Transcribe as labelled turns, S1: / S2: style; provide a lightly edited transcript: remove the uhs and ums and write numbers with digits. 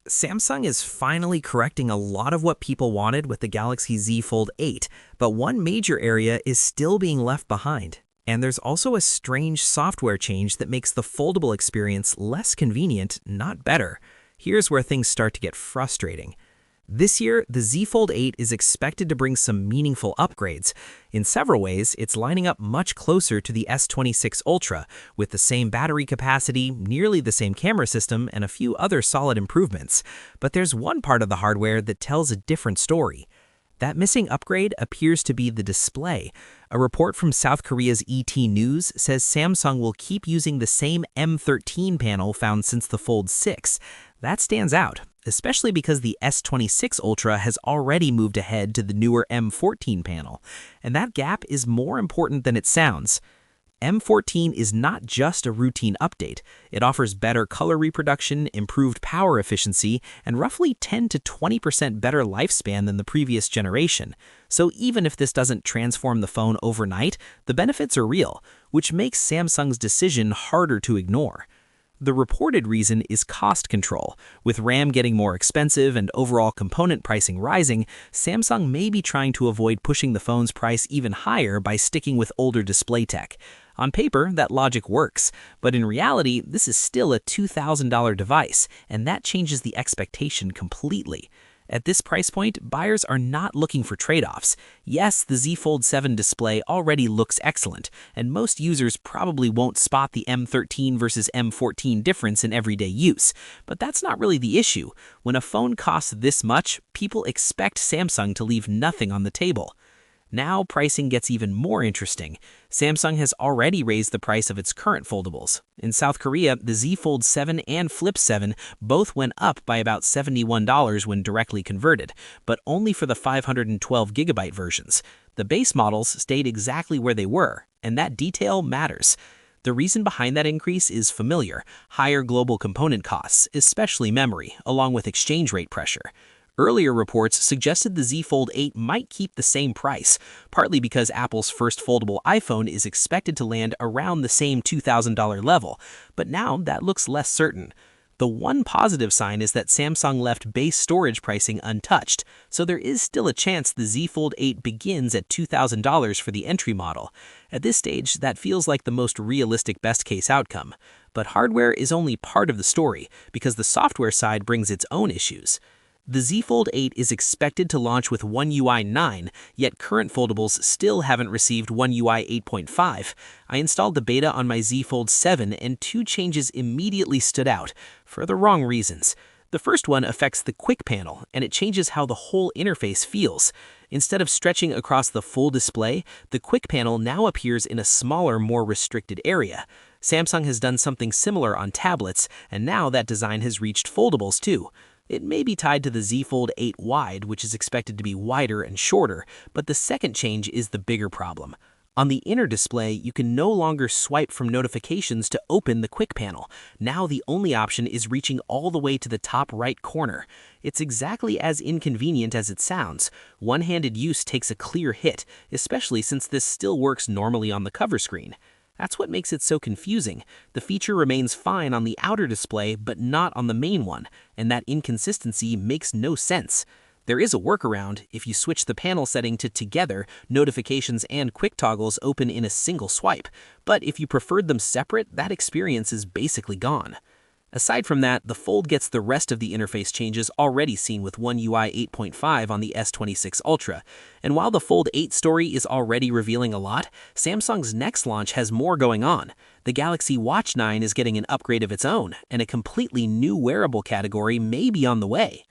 S1: Samsung is finally correcting a lot of what people wanted with the Galaxy Z Fold 8, but one major area is still being left behind. And there's also a strange software change that makes the foldable experience less convenient, not better. Here's where things start to get frustrating. This year, the Z Fold 8 is expected to bring some meaningful upgrades. In several ways, it's lining up much closer to the S26 Ultra, with the same battery capacity, nearly the same camera system, and a few other solid improvements. But there's one part of the hardware that tells a different story. That missing upgrade appears to be the display. A report from South Korea's ET News says Samsung will keep using the same M13 panel found since the Fold 6. That stands out, especially because the S26 Ultra has already moved ahead to the newer M14 panel. And that gap is more important than it sounds. M14 is not just a routine update. It offers better color reproduction, improved power efficiency, and roughly 10 to 20% better lifespan than the previous generation. So even if this doesn't transform the phone overnight, the benefits are real, which makes Samsung's decision harder to ignore. The reported reason is cost control. With RAM getting more expensive and overall component pricing rising, Samsung may be trying to avoid pushing the phone's price even higher by sticking with older display tech. On paper, that logic works, but in reality, this is still a $2,000 device, and that changes the expectation completely. At this price point, buyers are not looking for trade-offs. Yes, the Z Fold 7 display already looks excellent, and most users probably won't spot the M13 versus M14 difference in everyday use. But that's not really the issue. When a phone costs this much, people expect Samsung to leave nothing on the table. Now pricing gets even more interesting. Samsung has already raised the price of its current foldables. In South Korea, the Z Fold 7 and Flip 7 both went up by about $71 when directly converted, but only for the 512GB versions. The base models stayed exactly where they were, and that detail matters. The reason behind that increase is familiar: higher global component costs, especially memory, along with exchange rate pressure. Earlier reports suggested the Z Fold 8 might keep the same price, partly because Apple's first foldable iPhone is expected to land around the same $2,000 level, but now that looks less certain. The one positive sign is that Samsung left base storage pricing untouched, so there is still a chance the Z Fold 8 begins at $2,000 for the entry model. At this stage, that feels like the most realistic best-case outcome. But hardware is only part of the story, because the software side brings its own issues. The Z Fold 8 is expected to launch with One UI 9, yet current foldables still haven't received One UI 8.5. I installed the beta on my Z Fold 7 and two changes immediately stood out, for the wrong reasons. The first one affects the quick panel, and it changes how the whole interface feels. Instead of stretching across the full display, the quick panel now appears in a smaller, more restricted area. Samsung has done something similar on tablets, and now that design has reached foldables too. It may be tied to the Z Fold 8 Wide, which is expected to be wider and shorter, but the second change is the bigger problem. On the inner display, you can no longer swipe from notifications to open the quick panel. Now the only option is reaching all the way to the top right corner. It's exactly as inconvenient as it sounds. One-handed use takes a clear hit, especially since this still works normally on the cover screen. That's what makes it so confusing. The feature remains fine on the outer display, but not on the main one, and that inconsistency makes no sense. There is a workaround. If you switch the panel setting to Together, notifications and quick toggles open in a single swipe. But if you preferred them separate, that experience is basically gone. Aside from that, the Fold gets the rest of the interface changes already seen with One UI 8.5 on the S26 Ultra. And while the Fold 8 story is already revealing a lot, Samsung's next launch has more going on. The Galaxy Watch 9 is getting an upgrade of its own, and a completely new wearable category may be on the way.